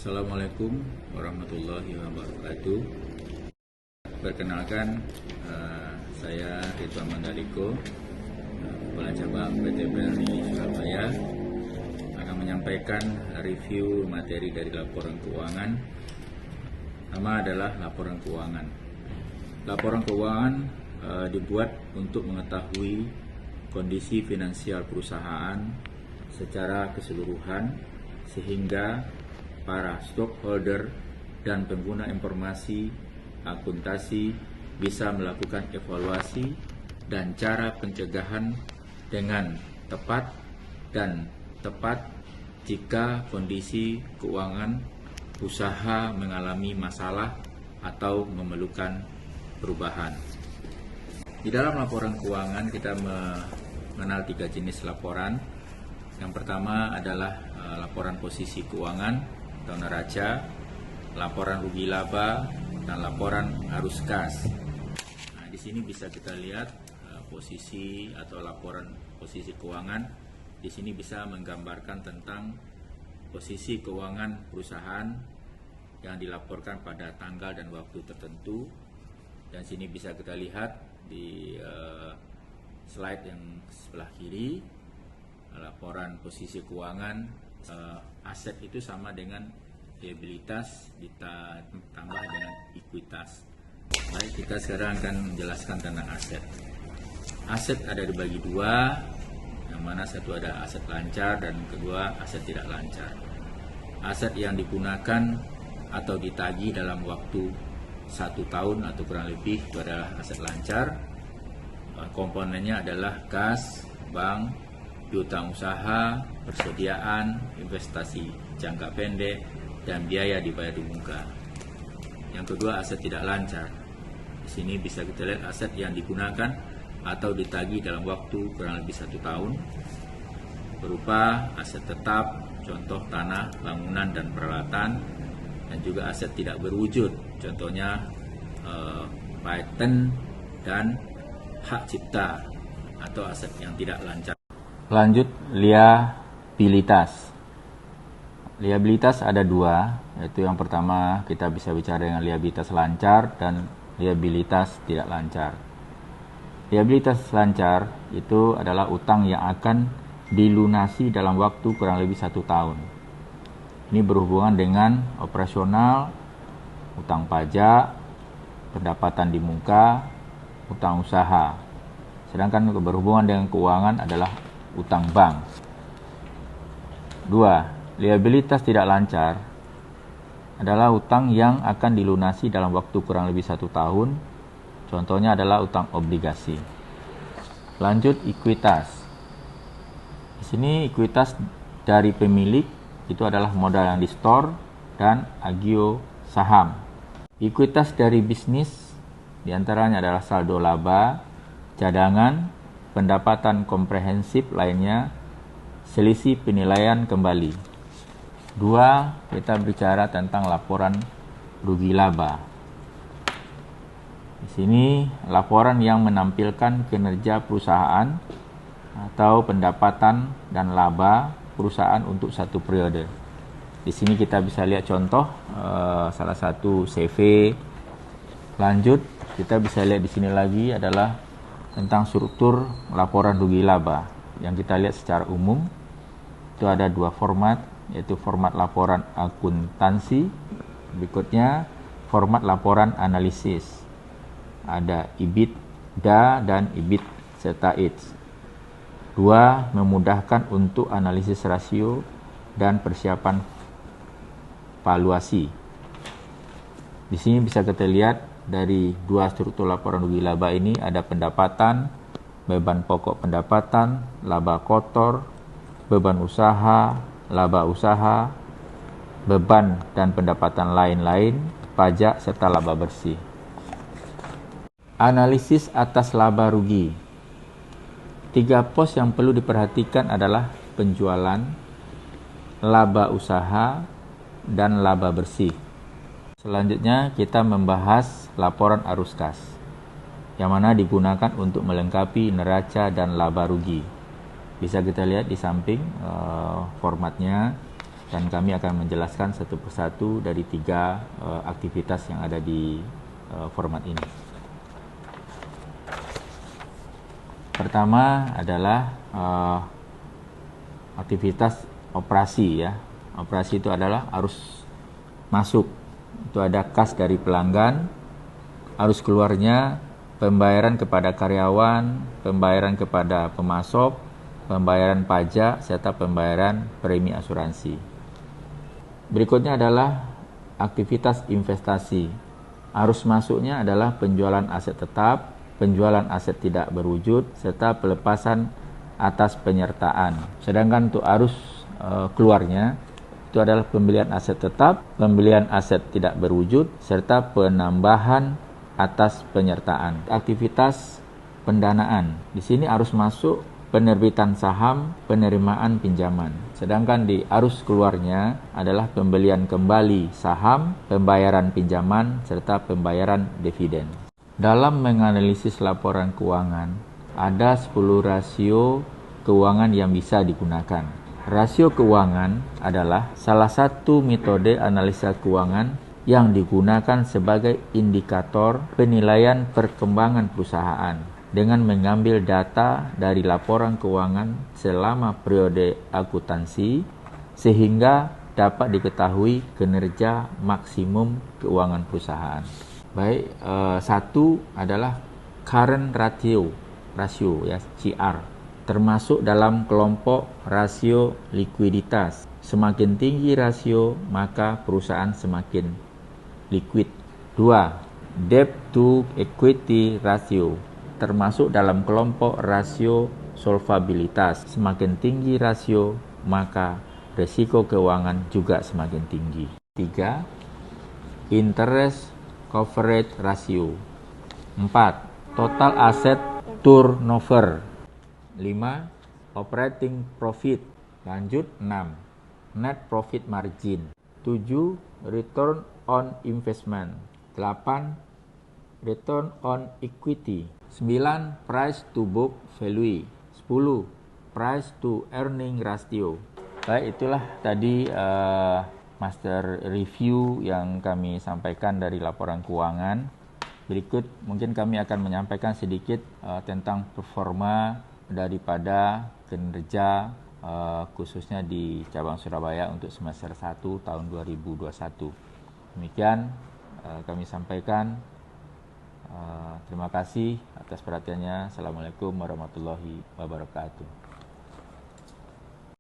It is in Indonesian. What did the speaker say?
Assalamualaikum warahmatullahi wabarakatuh. Perkenalkan, saya Ridwan Mandaliko, Kepala Cabang PT BRI Surabaya, akan menyampaikan review materi dari laporan keuangan. Nama adalah laporan keuangan. Laporan keuangan dibuat untuk mengetahui kondisi finansial perusahaan secara keseluruhan, sehingga para stockholder dan pengguna informasi akuntansi bisa melakukan evaluasi dan cara pencegahan dengan tepat jika kondisi keuangan usaha mengalami masalah atau memerlukan perubahan. Di dalam laporan keuangan kita mengenal 3 jenis laporan. Yang pertama adalah laporan posisi keuangan atau neraca, laporan rugi laba, dan laporan arus kas. Nah, di sini bisa kita lihat posisi atau laporan posisi keuangan. Di sini bisa menggambarkan tentang posisi keuangan perusahaan yang dilaporkan pada tanggal dan waktu tertentu. Dan sini bisa kita lihat di slide yang sebelah kiri, laporan posisi keuangan. Aset itu sama dengan liabilitas ditambah dengan ekuitas. Baik, kita sekarang akan menjelaskan tentang aset. Aset ada dibagi 2, yang mana satu ada aset lancar dan kedua aset tidak lancar. Aset yang digunakan atau ditagih dalam waktu 1 tahun atau kurang lebih itu adalah aset lancar. Komponennya adalah kas, bank, piutang usaha, persediaan, investasi jangka pendek, dan biaya dibayar di muka. Yang kedua, aset tidak lancar. Di sini bisa kita lihat aset yang digunakan atau ditagih dalam waktu kurang lebih 1 tahun, berupa aset tetap, contoh tanah, bangunan, dan peralatan, dan juga aset tidak berwujud, contohnya paten dan hak cipta, atau aset yang tidak lancar. Lanjut, liabilitas. Liabilitas ada 2, yaitu yang pertama kita bisa bicara dengan liabilitas lancar dan liabilitas tidak lancar. Liabilitas lancar itu adalah utang yang akan dilunasi dalam waktu kurang lebih 1 tahun. Ini berhubungan dengan operasional, utang pajak, pendapatan di muka, utang usaha. Sedangkan berhubungan dengan keuangan adalah utang bank. 2. Liabilitas tidak lancar adalah utang yang akan dilunasi dalam waktu kurang lebih 1 tahun. Contohnya adalah utang obligasi. Lanjut, ekuitas. Di sini ekuitas dari pemilik itu adalah modal yang di-store dan agio saham. Ekuitas dari bisnis diantaranya adalah saldo laba, cadangan, pendapatan komprehensif lainnya, selisih penilaian kembali. 2. Kita bicara tentang laporan rugi laba. Di sini laporan yang menampilkan kinerja perusahaan atau pendapatan dan laba perusahaan untuk satu periode. Di sini kita bisa lihat contoh salah satu CV. Lanjut, kita bisa lihat di sini lagi adalah tentang struktur laporan rugi laba. Yang kita lihat secara umum itu ada 2 format, yaitu format laporan akuntansi, berikutnya format laporan analisis. Ada EBITDA dan EBIT serta EAT. 2. Memudahkan untuk analisis rasio dan persiapan valuasi. Di sini bisa kita lihat dari 2 struktur laporan rugi laba ini ada pendapatan, beban pokok pendapatan, laba kotor, beban usaha, laba usaha, beban dan pendapatan lain-lain, pajak, serta laba bersih. Analisis atas laba rugi. 3 pos yang perlu diperhatikan adalah penjualan, laba usaha, dan laba bersih. Selanjutnya kita membahas laporan arus kas, yang mana digunakan untuk melengkapi neraca dan laba rugi. Bisa kita lihat di samping formatnya. dan kami akan menjelaskan satu persatu dari 3 aktivitas yang ada di format ini. Pertama adalah aktivitas operasi ya. Operasi itu adalah arus masuk. Itu ada kas dari pelanggan, arus keluarnya pembayaran kepada karyawan, pembayaran kepada pemasok, pembayaran pajak, serta pembayaran premi asuransi. Berikutnya adalah aktivitas investasi. Arus masuknya adalah penjualan aset tetap, penjualan aset tidak berwujud, serta pelepasan atas penyertaan. Sedangkan untuk arus keluarnya itu adalah pembelian aset tetap, pembelian aset tidak berwujud, serta penambahan atas penyertaan. Aktivitas pendanaan. Di sini arus masuk penerbitan saham, penerimaan pinjaman. Sedangkan di arus keluarnya adalah pembelian kembali saham, pembayaran pinjaman, serta pembayaran dividen. Dalam menganalisis laporan keuangan, ada 10 rasio keuangan yang bisa digunakan. Rasio keuangan adalah salah satu metode analisa keuangan yang digunakan sebagai indikator penilaian perkembangan perusahaan dengan mengambil data dari laporan keuangan selama periode akuntansi sehingga dapat diketahui kinerja maksimum keuangan perusahaan. Baik, satu adalah current rasio ya, CR, termasuk dalam kelompok rasio likuiditas. Semakin tinggi rasio, maka perusahaan semakin liquid. 2. Debt to equity ratio, termasuk dalam kelompok rasio solvabilitas. Semakin tinggi rasio, maka risiko keuangan juga semakin tinggi. 3. Interest coverage ratio. 4. Total asset turnover. 5. Operating profit. Lanjut 6. Net profit margin. 7. Return on investment. 8. Return on equity. 9. Price to book value. 10. Price to earning ratio. Baik, itulah tadi master review yang kami sampaikan dari laporan keuangan. Berikut mungkin kami akan menyampaikan sedikit tentang performa daripada kinerja khususnya di cabang Surabaya untuk semester 1 tahun 2021. Demikian kami sampaikan. Terima kasih atas perhatiannya. Assalamualaikum warahmatullahi wabarakatuh.